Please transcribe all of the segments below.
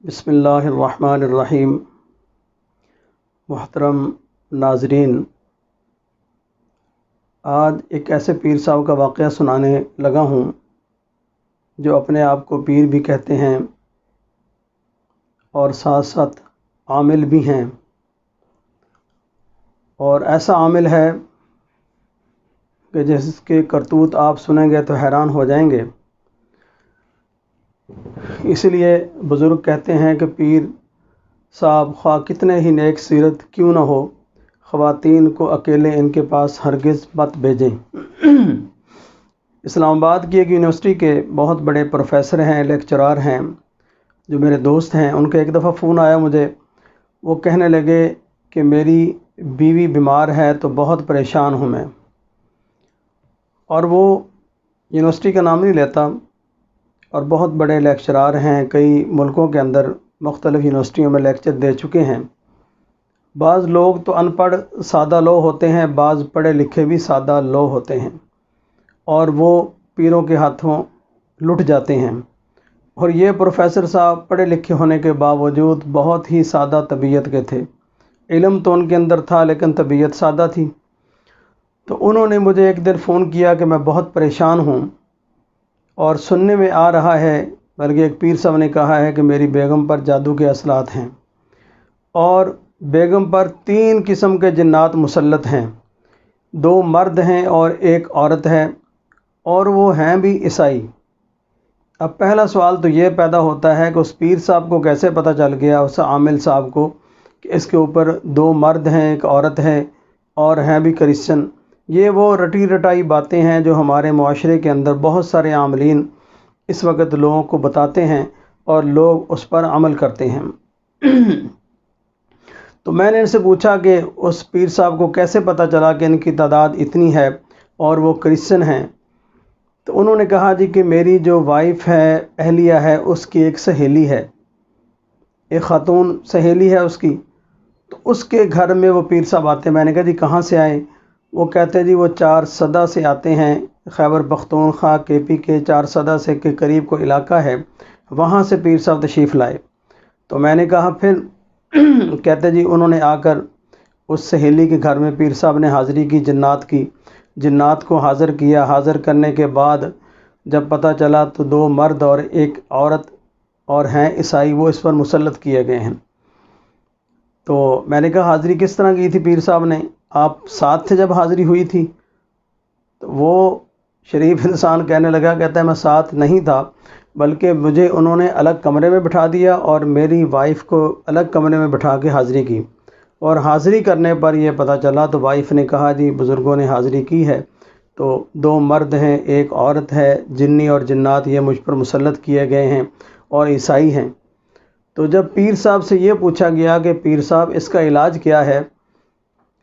بسم اللہ الرحمن الرحیم۔ محترم ناظرین، آج ایک ایسے پیر صاحب کا واقعہ سنانے لگا ہوں جو اپنے آپ کو پیر بھی کہتے ہیں اور ساتھ ساتھ عامل بھی ہیں، اور ایسا عامل ہے کہ جس کے کرتوت آپ سنیں گے تو حیران ہو جائیں گے۔ اس لیے بزرگ کہتے ہیں کہ پیر صاحب خواہ کتنے ہی نیک سیرت کیوں نہ ہو، خواتین کو اکیلے ان کے پاس ہرگز مت بھیجیں۔ اسلام آباد کی ایک یونیورسٹی کے بہت بڑے پروفیسر ہیں، لیکچرار ہیں، جو میرے دوست ہیں۔ ان کا ایک دفعہ فون آیا مجھے، وہ کہنے لگے کہ میری بیوی بیمار ہے تو بہت پریشان ہوں میں، اور وہ یونیورسٹی کا نام نہیں لیتا، اور بہت بڑے لیکچرار ہیں، کئی ملکوں کے اندر مختلف یونیورسٹیوں میں لیکچر دے چکے ہیں۔ بعض لوگ تو ان پڑھ سادہ لوگ ہوتے ہیں، بعض پڑھے لکھے بھی سادہ لوگ ہوتے ہیں، اور وہ پیروں کے ہاتھوں لٹ جاتے ہیں۔ اور یہ پروفیسر صاحب پڑھے لکھے ہونے کے باوجود بہت ہی سادہ طبیعت کے تھے۔ علم تو ان کے اندر تھا لیکن طبیعت سادہ تھی۔ تو انہوں نے مجھے ایک دن فون کیا کہ میں بہت پریشان ہوں، اور سننے میں آ رہا ہے، بلکہ ایک پیر صاحب نے کہا ہے کہ میری بیگم پر جادو کے اثرات ہیں، اور بیگم پر 3 قسم کے جنات مسلط ہیں، 2 مرد ہیں اور 1 عورت ہے، اور وہ ہیں بھی عیسائی۔ اب پہلا سوال تو یہ پیدا ہوتا ہے کہ اس پیر صاحب کو کیسے پتہ چل گیا، اس عامل صاحب کو، کہ اس کے اوپر 2 مرد ہیں، 1 عورت ہے، اور ہیں بھی کرسچن۔ یہ وہ رٹی رٹائی باتیں ہیں جو ہمارے معاشرے کے اندر بہت سارے عاملین اس وقت لوگوں کو بتاتے ہیں، اور لوگ اس پر عمل کرتے ہیں۔ تو میں نے ان سے پوچھا کہ اس پیر صاحب کو کیسے پتہ چلا کہ ان کی تعداد اتنی ہے اور وہ کرسچن ہیں؟ تو انہوں نے کہا جی کہ میری جو وائف ہے، اہلیہ ہے، اس کی ایک سہیلی ہے، ایک خاتون سہیلی ہے اس کی، تو اس کے گھر میں وہ پیر صاحب آتے ہیں۔ میں نے کہا جی کہاں سے آئے؟ وہ کہتے ہیں جی وہ 4 صدہ سے آتے ہیں، خیبر پختونخوا KP کے 4 صدہ سے کے قریب کو علاقہ ہے، وہاں سے پیر صاحب تشریف لائے۔ تو میں نے کہا پھر؟ کہتے جی انہوں نے آ کر اس سہیلی کے گھر میں پیر صاحب نے حاضری کی، جنات کی، جنات کو حاضر کیا۔ حاضر کرنے کے بعد جب پتہ چلا تو 2 مرد اور 1 عورت اور ہیں عیسائی، وہ اس پر مسلط کیے گئے ہیں۔ تو میں نے کہا حاضری کس طرح کی تھی پیر صاحب نے؟ آپ ساتھ تھے جب حاضری ہوئی تھی؟ تو وہ شریف انسان کہنے لگا، کہتا ہے میں ساتھ نہیں تھا، بلکہ مجھے انہوں نے الگ کمرے میں بٹھا دیا اور میری وائف کو الگ کمرے میں بٹھا کے حاضری کی، اور حاضری کرنے پر یہ پتہ چلا تو وائف نے کہا جی بزرگوں نے حاضری کی ہے، تو 2 مرد ہیں، 1 عورت ہے، جنی اور جنات یہ مجھ پر مسلط کیے گئے ہیں اور عیسائی ہیں۔ تو جب پیر صاحب سے یہ پوچھا گیا کہ پیر صاحب اس کا علاج کیا ہے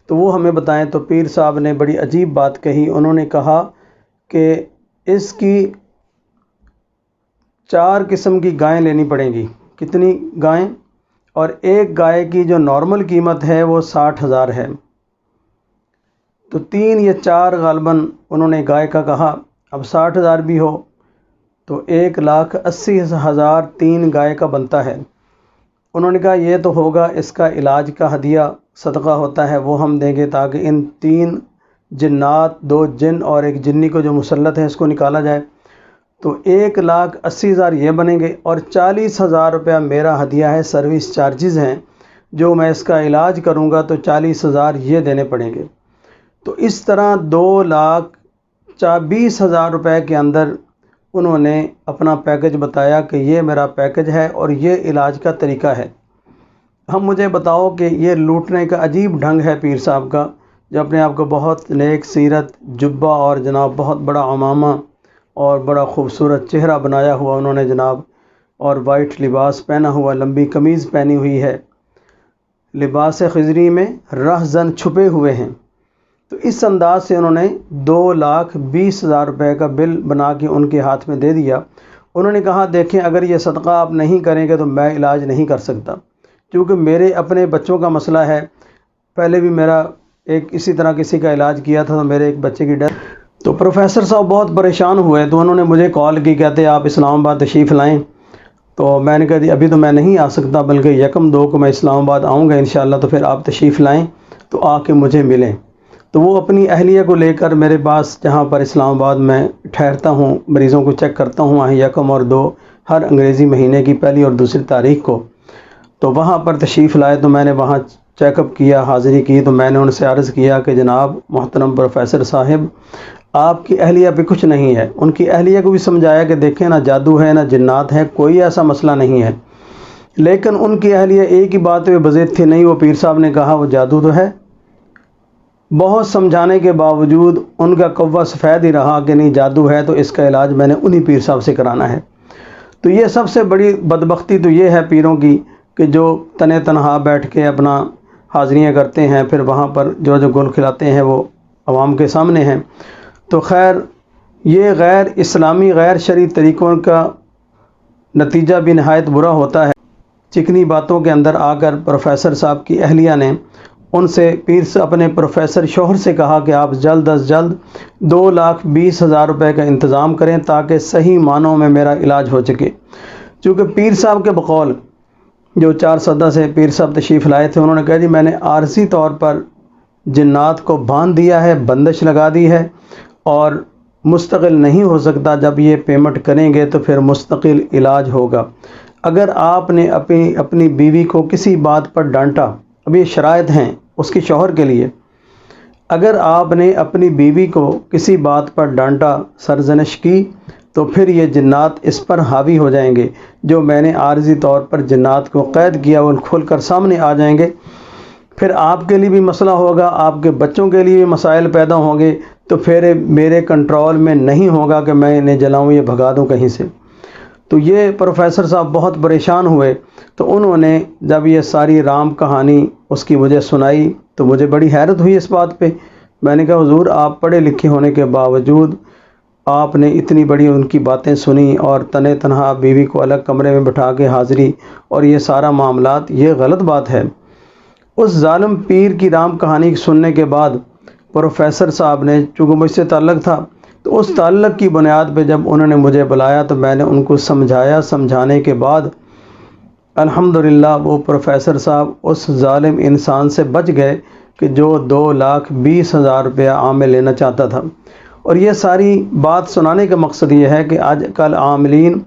تو وہ ہمیں بتائیں، تو پیر صاحب نے بڑی عجیب بات کہی۔ انہوں نے کہا کہ اس کی 4 قسم کی گائیں لینی پڑیں گی۔ کتنی گائیں؟ اور ایک گائے کی جو نارمل قیمت ہے وہ 60,000 ہے، تو 3 یا 4 غالباً انہوں نے گائے کا کہا۔ اب 60,000 بھی ہو تو 1,80,000 3 گائے کا بنتا ہے۔ انہوں نے کہا یہ تو ہوگا، اس کا علاج کا ہدیہ صدقہ ہوتا ہے وہ ہم دیں گے، تاکہ ان 3 جنات، 2 جن اور 1 جنی کو جو مسلط ہے اس کو نکالا جائے۔ تو 1,80,000 یہ بنیں گے، اور 40,000 روپیہ میرا ہدیہ ہے، سروس چارجز ہیں، جو میں اس کا علاج کروں گا تو 40,000 یہ دینے پڑیں گے۔ تو اس طرح 2,20,000 روپے کے اندر انہوں نے اپنا پیکج بتایا کہ یہ میرا پیکج ہے اور یہ علاج کا طریقہ ہے۔ ہم مجھے بتاؤ کہ یہ لوٹنے کا عجیب ڈھنگ ہے پیر صاحب کا، جو اپنے آپ کو بہت نیک سیرت، جبہ اور جناب بہت بڑا عمامہ اور بڑا خوبصورت چہرہ بنایا ہوا انہوں نے جناب، اور وائٹ لباس پہنا ہوا، لمبی قمیض پہنی ہوئی ہے، لباس خضری میں رہزن چھپے ہوئے ہیں۔ تو اس انداز سے انہوں نے 2,20,000 روپے کا بل بنا کے ان کے ہاتھ میں دے دیا۔ انہوں نے کہا دیکھیں اگر یہ صدقہ آپ نہیں کریں گے تو میں علاج نہیں کر سکتا، کیونکہ میرے اپنے بچوں کا مسئلہ ہے۔ پہلے بھی میرا ایک اسی طرح کسی کا علاج کیا تھا تو میرے ایک بچے کی ڈیتھ۔ تو پروفیسر صاحب بہت پریشان ہوئے، تو انہوں نے مجھے کال کی، کہتے آپ اسلام آباد تشریف لائیں تو میں نے کہا جی ابھی تو میں نہیں آ سکتا، بلکہ 1/2 کو میں اسلام آباد آؤں گا انشاءاللہ، تو پھر آپ تشریف لائیں تو آ کے مجھے ملیں۔ تو وہ اپنی اہلیہ کو لے کر میرے پاس، جہاں پر اسلام آباد میں ٹھہرتا ہوں، مریضوں کو چیک کرتا ہوں، وہاں 1 اور 2 ہر انگریزی مہینے کی 1 اور 2 تاریخ کو، تو وہاں پر تشریف لائے تو میں نے وہاں چیک اپ کیا، حاضری کی، تو میں نے ان سے عرض کیا کہ جناب محترم پروفیسر صاحب، آپ کی اہلیہ پہ کچھ نہیں ہے۔ ان کی اہلیہ کو بھی سمجھایا کہ دیکھیں نہ جادو ہے نہ جنات ہے، کوئی ایسا مسئلہ نہیں ہے، لیکن ان کی اہلیہ ایک ہی بات پہ بضد تھی، نہیں وہ پیر صاحب نے کہا وہ جادو تو ہے۔ بہت سمجھانے کے باوجود ان کا قوہ سفید ہی رہا کہ نہیں جادو ہے، تو اس کا علاج میں نے انہی پیر صاحب سے کرانا ہے۔ تو یہ سب سے بڑی بدبختی تو یہ ہے پیروں کی کہ جو تنے تنہا بیٹھ کے اپنا حاضریاں کرتے ہیں، پھر وہاں پر جو گل کھلاتے ہیں وہ عوام کے سامنے ہیں۔ تو خیر یہ غیر اسلامی غیر شرعی طریقوں کا نتیجہ بھی نہایت برا ہوتا ہے۔ چکنی باتوں کے اندر آ کر پروفیسر صاحب کی اہلیہ نے ان سے اپنے پروفیسر شوہر سے کہا کہ آپ جلد از جلد 2,20,000 روپے کا انتظام کریں تاکہ صحیح معنوں میں میرا علاج ہو سکے۔ چونکہ پیر صاحب کے بقول جو 4 سدہ سے پیر صاحب تشریف لائے تھے، انہوں نے کہا جی میں نے عارضی طور پر جنات کو باندھ دیا ہے، بندش لگا دی ہے، اور مستقل نہیں ہو سکتا، جب یہ پیمنٹ کریں گے تو پھر مستقل علاج ہوگا۔ اگر آپ نے اپنی بیوی کو کسی بات پر ڈانٹا، اب یہ شرائط ہیں اس کے شوہر کے لیے، اگر آپ نے اپنی بیوی کو کسی بات پر ڈانٹا، سرزنش کی، تو پھر یہ جنات اس پر حاوی ہو جائیں گے۔ جو میں نے عارضی طور پر جنات کو قید کیا وہ کھل کر سامنے آ جائیں گے، پھر آپ کے لیے بھی مسئلہ ہوگا، آپ کے بچوں کے لیے بھی مسائل پیدا ہوں گے، تو پھر میرے کنٹرول میں نہیں ہوگا کہ میں انہیں جلاؤں یا بھگا دوں کہیں سے۔ تو یہ پروفیسر صاحب بہت پریشان ہوئے، تو انہوں نے جب یہ ساری رام کہانی اس کی مجھے سنائی تو مجھے بڑی حیرت ہوئی اس بات پہ۔ میں نے کہا حضور آپ پڑھے لکھے ہونے کے باوجود آپ نے اتنی بڑی ان کی باتیں سنی، اور تنے تنہا بیوی کو الگ کمرے میں بٹھا کے حاضری اور یہ سارا معاملات، یہ غلط بات ہے۔ اس ظالم پیر کی رام کہانی سننے کے بعد پروفیسر صاحب نے، چونکہ مجھ سے تعلق تھا، تو اس تعلق کی بنیاد پہ جب انہوں نے مجھے بلایا تو میں نے ان کو سمجھایا، سمجھانے کے بعد الحمدللہ وہ پروفیسر صاحب اس ظالم انسان سے بچ گئے کہ جو 2,20,000 روپیہ عامل لینا چاہتا تھا۔ اور یہ ساری بات سنانے کا مقصد یہ ہے کہ آج کل عاملین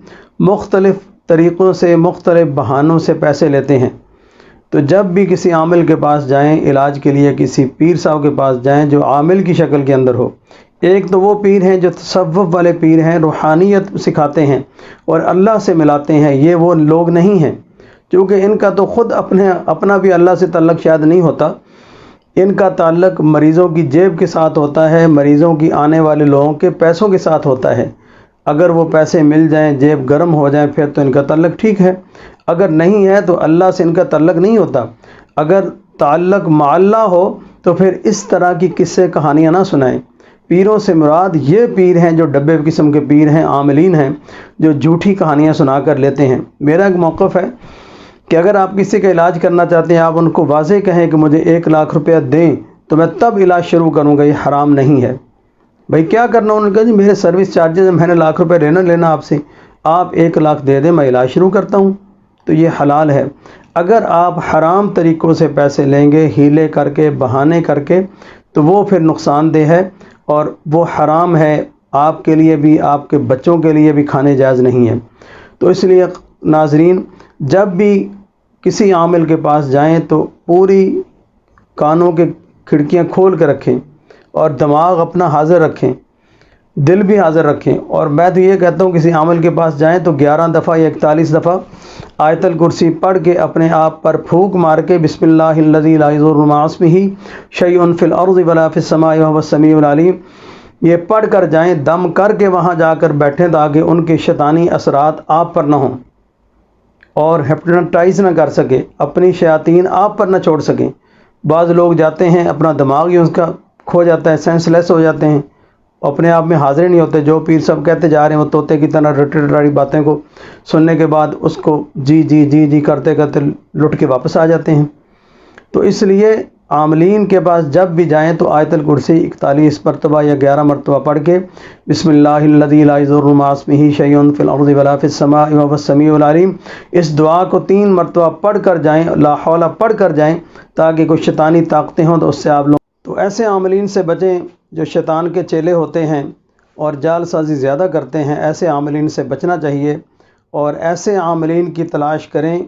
مختلف طریقوں سے، مختلف بہانوں سے پیسے لیتے ہیں۔ تو جب بھی کسی عامل کے پاس جائیں علاج کے لیے، کسی پیر صاحب کے پاس جائیں جو عامل کی شکل کے اندر ہو۔ ایک تو وہ پیر ہیں جو تصوف والے پیر ہیں، روحانیت سکھاتے ہیں اور اللہ سے ملاتے ہیں، یہ وہ لوگ نہیں ہیں، کیونکہ ان کا تو خود اپنا بھی اللہ سے تعلق شاید نہیں ہوتا، ان کا تعلق مریضوں کی جیب کے ساتھ ہوتا ہے، مریضوں کی آنے والے لوگوں کے پیسوں کے ساتھ ہوتا ہے۔ اگر وہ پیسے مل جائیں، جیب گرم ہو جائیں، پھر تو ان کا تعلق ٹھیک ہے، اگر نہیں ہے تو اللہ سے ان کا تعلق نہیں ہوتا۔ اگر تعلق مع اللہ ہو تو پھر اس طرح کی قصے کہانیاں نہ سنائیں۔ پیروں سے مراد یہ پیر ہیں جو ڈبے قسم کے پیر ہیں، عاملین ہیں، جو جھوٹی کہانیاں سنا کر لیتے ہیں۔ میرا ایک موقف ہے کہ اگر آپ کسی کا علاج کرنا چاہتے ہیں، آپ ان کو واضح کہیں کہ مجھے 1,00,000 روپیہ دیں تو میں تب علاج شروع کروں گا، یہ حرام نہیں ہے۔ بھائی کیا کرنا؟ انہوں نے کہا جی میرے سروس چارجز ہیں، میں نے 1,00,000 روپے لینا آپ سے، آپ 1,00,000 دے دیں، میں علاج شروع کرتا ہوں، تو یہ حلال ہے۔ اگر آپ حرام طریقوں سے پیسے لیں گے، ہیلے کر کے، بہانے کر کے، تو وہ پھر نقصان دہ ہے اور وہ حرام ہے، آپ کے لیے بھی، آپ کے بچوں کے لیے بھی کھانے جائز نہیں ہے۔ تو اس لیے ناظرین، جب بھی کسی عامل کے پاس جائیں تو پوری کانوں کے کھڑکیاں کھول کے رکھیں اور دماغ اپنا حاضر رکھیں، دل بھی حاضر رکھیں۔ اور میں تو یہ کہتا ہوں کسی عامل کے پاس جائیں تو 11 دفعہ یا 41 دفعہ آیت الکرسی پڑھ کے اپنے آپ پر پھونک مار کے بسم اللہ الذی لا یضر مع اسمہ شیء فی الارض ولا فی السماء وهو السمیع العلیم، یہ پڑھ کر جائیں، دم کر کے وہاں جا کر بیٹھیں تاکہ ان کے شیطانی اثرات آپ پر نہ ہوں اور ہپنوٹائز نہ کر سکے، اپنی شیاطین آپ پر نہ چھوڑ سکیں۔ بعض لوگ جاتے ہیں، اپنا دماغ ہی اس کا کھو جاتا ہے، سینس لیس ہو جاتے ہیں، اپنے آپ میں حاضر نہیں ہوتے، جو پیر صاحب کہتے جا رہے ہیں وہ طوطے کی طرح رٹی باتیں کو سننے کے بعد اس کو جی جی جی جی کرتے کرتے لٹ کے واپس آ جاتے ہیں۔ تو اس لیے عاملین کے پاس جب بھی جائیں تو آیت الکرسی 41 مرتبہ یا 11 مرتبہ پڑھ کے بسم اللہ الذی لا یضر مع اسمہ شیء فی الارض ولا فی السماء وهو السمیع العلیم، اس دعا کو 3 مرتبہ پڑھ کر جائیں، لا حول پڑھ کر جائیں، تاکہ کوئی شیطانی طاقتیں ہوں تو اس سے آپ لوگ تو ایسے عاملین سے بچیں جو شیطان کے چیلے ہوتے ہیں اور جال سازی زیادہ کرتے ہیں، ایسے عاملین سے بچنا چاہیے، اور ایسے عاملین کی تلاش کریں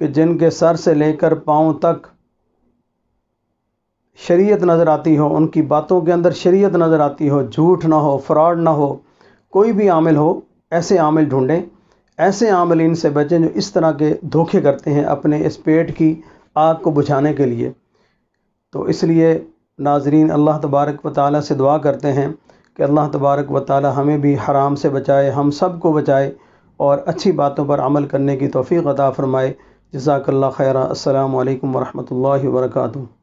کہ جن کے سر سے لے کر پاؤں تک شریعت نظر آتی ہو، ان کی باتوں کے اندر شریعت نظر آتی ہو، جھوٹ نہ ہو، فراڈ نہ ہو، کوئی بھی عامل ہو، ایسے عامل ڈھونڈیں، ایسے عاملین سے بچیں جو اس طرح کے دھوکے کرتے ہیں اپنے اس پیٹ کی آگ کو بجھانے کے لیے۔ تو اس لیے ناظرین، اللہ تبارک و تعالیٰ سے دعا کرتے ہیں کہ اللہ تبارک و تعالیٰ ہمیں بھی حرام سے بچائے، ہم سب کو بچائے، اور اچھی باتوں پر عمل کرنے کی توفیق عطا فرمائے۔ جزاک اللہ خیرہ۔ السلام علیکم ورحمۃ اللہ وبرکاتہ۔